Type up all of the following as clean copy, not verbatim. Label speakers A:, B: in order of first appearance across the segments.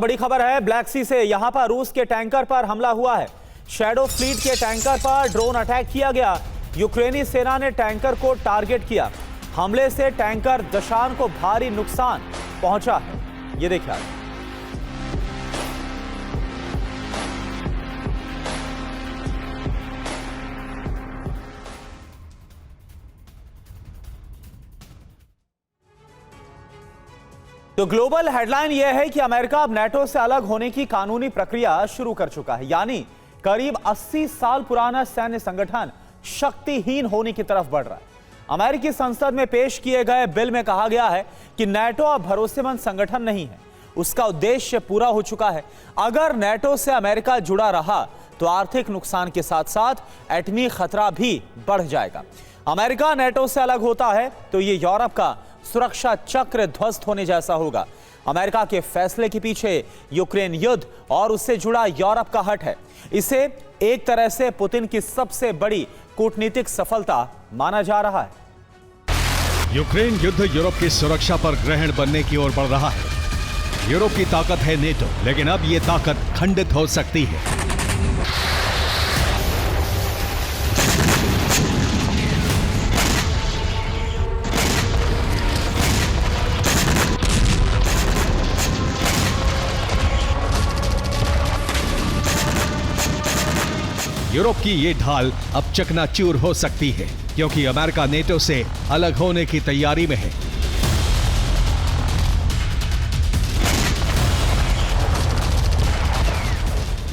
A: बड़ी खबर है ब्लैक सी से। यहां पर रूस के टैंकर पर हमला हुआ है। शैडो फ्लीट के टैंकर पर ड्रोन अटैक किया गया। यूक्रेनी सेना ने टैंकर को टारगेट किया। हमले से टैंकर दशान को भारी नुकसान पहुंचा है। ये देखिए, तो ग्लोबल हेडलाइन यह है कि अमेरिका अब नेटो से अलग होने की कानूनी प्रक्रिया शुरू कर चुका है, यानी करीब 80 साल पुराना सैन्य संगठन शक्तिहीन होने की तरफ बढ़ रहा है। अमेरिकी संसद में पेश किए गए बिल में कहा गया है कि नेटो अब भरोसेमंद संगठन नहीं है, उसका उद्देश्य पूरा हो चुका है। अगर नेटो से अमेरिका जुड़ा रहा तो आर्थिक नुकसान के साथ साथ एटमी खतरा भी बढ़ जाएगा। अमेरिका नेटो से अलग होता है तो ये यूरोप का सुरक्षा चक्र ध्वस्त होने जैसा होगा। अमेरिका के फैसले के पीछे यूक्रेन युद्ध और उससे जुड़ा यूरोप का हट है। इसे एक तरह से पुतिन की सबसे बड़ी कूटनीतिक सफलता माना जा रहा है।
B: यूक्रेन युद्ध यूरोप की सुरक्षा पर ग्रहण बनने की ओर बढ़ रहा है। यूरोप की ताकत है नेटो, लेकिन अब यह ताकत खंडित हो सकती है। यूरोप की ये ढाल अब चकनाचूर हो सकती है, क्योंकि अमेरिका नेटो से अलग होने की तैयारी में है।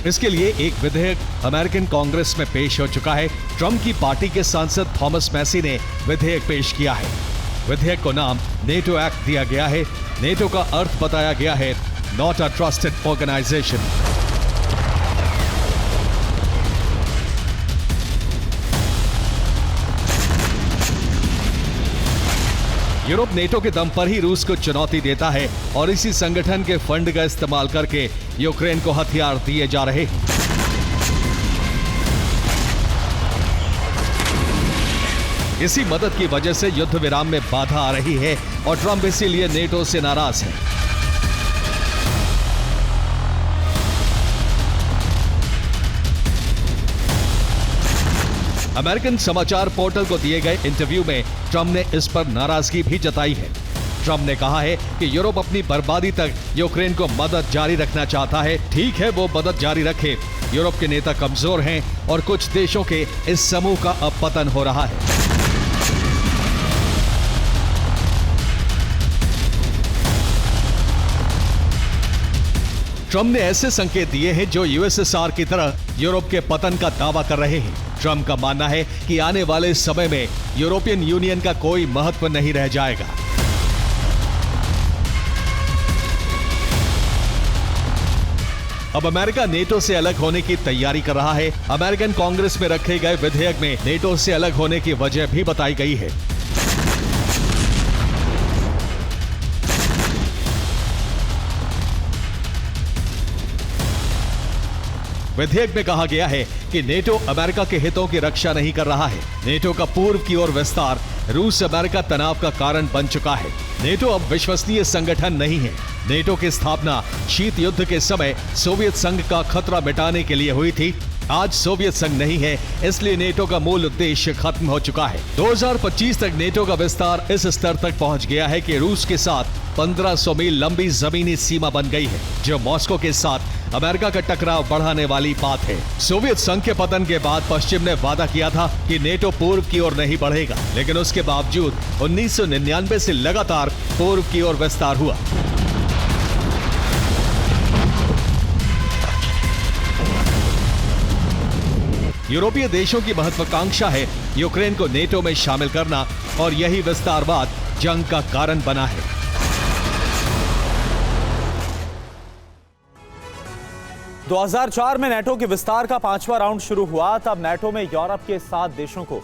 B: इसके लिए एक विधेयक अमेरिकन कांग्रेस में पेश हो चुका है। ट्रंप की पार्टी के सांसद थॉमस मैसी ने विधेयक पेश किया है। विधेयक को नाम नेटो एक्ट दिया गया है। नेटो का अर्थ बताया गया है not a trusted organisation. Europe NATO के दम पर ही रूस को चुनौती देता है और इसी संगठन के फंड का इस्तेमाल करके यूक्रेन को हथियार दिए जा रहे हैं। इसी मदद की वजह से युद्ध विराम में बाधा आ रही है और ट्रंप इसीलिए नेटो से नाराज है। अमेरिकन समाचार पोर्टल को दिए गए इंटरव्यू में ट्रंप ने इस पर नाराजगी भी जताई है। ट्रंप ने कहा है कि यूरोप अपनी बर्बादी तक यूक्रेन को मदद जारी रखना चाहता है। ठीक है, वो मदद जारी रखे। यूरोप के नेता कमजोर हैं और कुछ देशों के इस समूह का अब पतन हो रहा है। ट्रंप ने ऐसे संकेत दिए हैं जो यूएसएसआर की तरह यूरोप के पतन का दावा कर रहे हैं। ट्रंप का मानना है कि आने वाले समय में यूरोपियन यूनियन का कोई महत्व नहीं रह जाएगा। अब अमेरिका नेटो से अलग होने की तैयारी कर रहा है। अमेरिकन कांग्रेस में रखे गए विधेयक में नेटो से अलग होने की वजह भी बताई गई है। विधेयक में कहा गया है कि नेटो अमेरिका के हितों की रक्षा नहीं कर रहा है। नेटो का पूर्व की ओर विस्तार रूस अमेरिका तनाव का कारण बन चुका है। नेटो अब विश्वसनीय संगठन नहीं है। नेटो की स्थापना शीत युद्ध के समय सोवियत संघ का खतरा मिटाने के लिए हुई थी। आज सोवियत संघ नहीं है, इसलिए नेटो का मूल उद्देश्य खत्म हो चुका है। 2025 तक नेटो का विस्तार इस स्तर तक पहुंच गया है कि रूस के साथ 1500 मील लंबी जमीनी सीमा बन गई है, जो मॉस्को के साथ अमेरिका का टकराव बढ़ाने वाली बात है। सोवियत संघ के पतन के बाद पश्चिम ने वादा किया था कि नेटो पूर्व की ओर नहीं बढ़ेगा, लेकिन उसके बावजूद 1999 से लगातार पूर्व की ओर विस्तार हुआ। यूरोपीय देशों की महत्वाकांक्षा है यूक्रेन को नेटो में शामिल करना, और यही विस्तारवाद जंग का कारण बना है।
A: दो 2004 में नेटो के विस्तार का 5वां राउंड शुरू हुआ। तब नेटो में यूरोप के 7 देशों को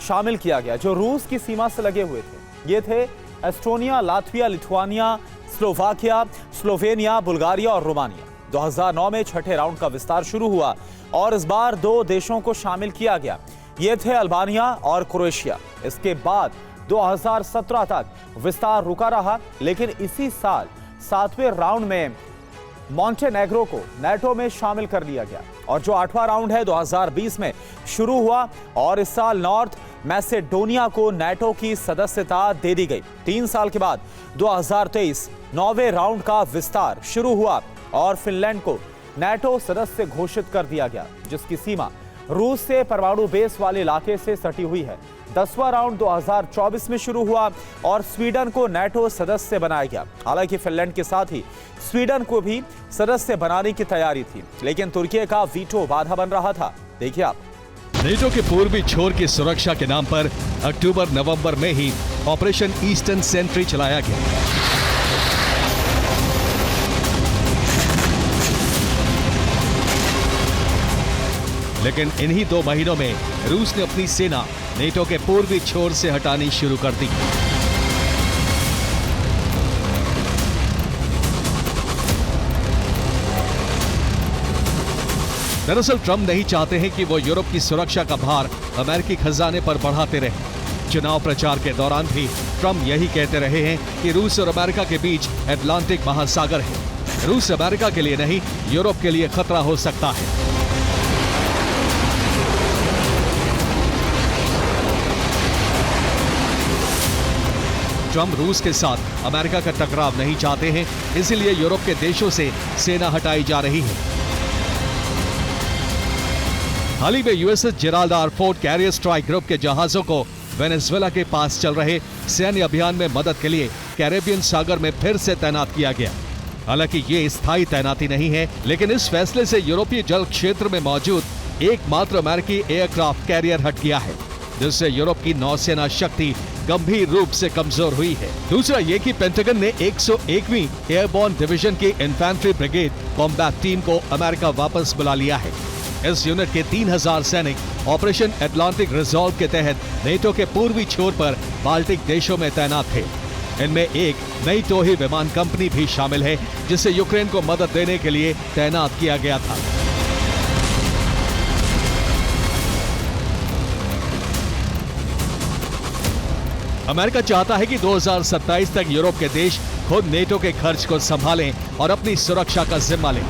A: शामिल किया गया जो रूस की सीमा से लगे हुए थे। ये थे Estonia, Latvia, Lithuania, Slovakia, Slovenia, Bulgaria और रोमानिया। 2009 में छठे राउंड का विस्तार शुरू हुआ और इस बार 2 देशों को शामिल किया गया। ये थे अल्बानिया और क्रोएशिया। इसके बाद 2017 तक विस्तार रुका रहा, लेकिन इसी साल 7वें राउंड में मॉन्टेनेग्रो को नाटो में शामिल कर लिया गया और जो 8वां राउंड है 2020 में शुरू हुआ और इस साल नॉर्थ मैसेडोनिया को नाटो की सदस्यता दे दी गई। 3 साल के बाद 2023 9वें राउंड का विस्तार शुरू हुआ और फिनलैंड को नाटो सदस्य घोषित कर दिया गया, जिसकी सीमा रूस से परमाणु बेस वाले इलाके से सटी हुई है। 10वां राउंड 2024 में शुरू हुआ और स्वीडन को नाटो सदस्य बनाया गया। हालांकि फिनलैंड के साथ ही स्वीडन को भी सदस्य बनाने की तैयारी थी, लेकिन तुर्की का वीटो बाधा बन रहा था। देखिए आप।
B: नेटो के पूर्वी छोर की सुरक्षा के नाम पर अक्टूबर-नवंबर में ही ऑपरेशन ईस्टर्न सेंट्री चलाया गया। लेकिन इन्हीं 2 महीनों में रूस ने अपनी सेना नेटो के पूर्वी छोर से हटानी शुरू कर दी। दरअसल ट्रंप नहीं चाहते हैं कि वो यूरोप की सुरक्षा का भार अमेरिकी खजाने पर बढ़ाते रहे। चुनाव प्रचार के दौरान भी ट्रंप यही कहते रहे हैं कि रूस और अमेरिका के बीच अटलांटिक महासागर है। रूस अमेरिका के लिए नहीं, यूरोप के लिए खतरा हो सकता है। ट्रंप रूस के साथ अमेरिका का टकराव नहीं चाहते हैं, इसीलिए यूरोप के देशों से सेना हटाई जा रही है। हाल ही में USS Gerald R Ford carrier strike group के जहाजों को वेनेजुएला के पास चल रहे सैन्य अभियान में मदद के लिए कैरेबियन सागर में फिर से तैनात किया गया। हालांकि ये स्थायी तैनाती नहीं है, लेकिन इस फैसले से यूरोपीय जल क्षेत्र में मौजूद एकमात्र अमेरिकी एयरक्राफ्ट कैरियर हट गया है, जिससे यूरोप की नौसेना शक्ति गंभीर रूप से कमजोर हुई है। दूसरा ये कि पेंटागन ने 101वीं एयरबोर्न डिवीजन की इन्फैंट्री ब्रिगेड कॉम्बैट टीम को अमेरिका वापस बुला लिया है। इस यूनिट के 3000 सैनिक ऑपरेशन एटलांटिक रिजॉल्व के तहत नेटो के पूर्वी छोर पर बाल्टिक देशों में तैनात थे। इनमें एक नई टोही विमान कंपनी भी शामिल है, जिसे यूक्रेन को मदद देने के लिए तैनात किया गया था। अमेरिका चाहता है कि 2027 तक यूरोप के देश खुद नेटो के खर्च को संभालें और अपनी सुरक्षा का जिम्मा लें।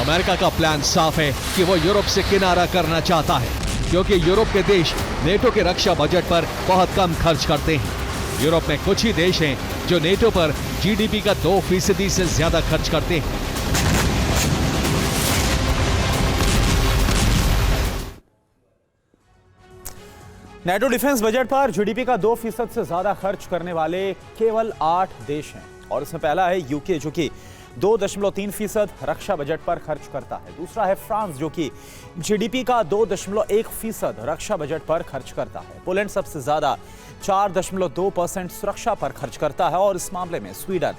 B: अमेरिका का प्लान साफ है कि वो यूरोप से किनारा करना चाहता है, क्योंकि यूरोप के देश नेटो के रक्षा बजट पर बहुत कम खर्च करते हैं। यूरोप में कुछ ही देश हैं जो नेटो पर जीडीपी का 2% से ज्यादा खर्च करते हैं।
A: नेटो डिफेंस बजट पर जीडीपी का 2% से ज्यादा खर्च करने वाले केवल 8 देश हैं और इसमें पहला है यूके, जो कि 2.3% रक्षा बजट पर खर्च करता है। दूसरा है फ्रांस, जो कि जीडीपी का 2.1% रक्षा बजट पर खर्च करता है। पोलैंड सबसे ज्यादा 4.2% सुरक्षा पर खर्च करता है और इस मामले में स्वीडन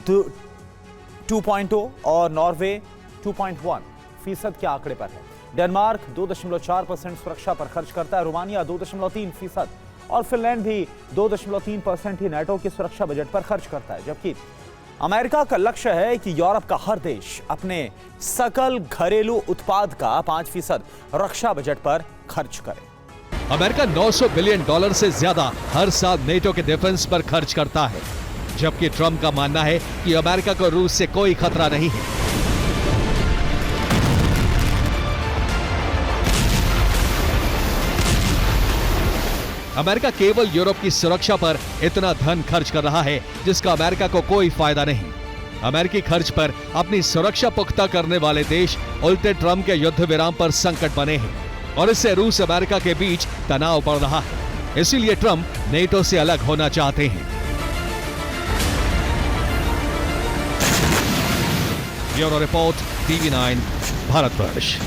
A: 2.0 और नॉर्वे 2.1% के आंकड़े पर है। डेनमार्क 2.4% सुरक्षा पर खर्च करता है। रोमानिया 2.3% और फिनलैंड भी 2.3% ही नेटो की सुरक्षा बजट पर खर्च करता है। जबकि अमेरिका का लक्ष्य है कि यूरोप का हर देश अपने सकल घरेलू उत्पाद का 5% रक्षा बजट पर खर्च करे।
B: अमेरिका $900 बिलियन से ज्यादा हर साल नेटो के डिफेंस पर खर्च करता है, जबकि ट्रंप का मानना है कि अमेरिका को रूस से कोई खतरा नहीं है। अमेरिका केवल यूरोप की सुरक्षा पर इतना धन खर्च कर रहा है जिसका अमेरिका को कोई फायदा नहीं। अमेरिकी खर्च पर अपनी सुरक्षा पुख्ता करने वाले देश उल्टे ट्रंप के युद्ध विराम पर संकट बने हैं और इससे रूस अमेरिका के बीच तनाव बढ़ रहा है। इसीलिए ट्रंप नेटो से अलग होना चाहते हैं। Bureau report, TV9, Bharatvarsh.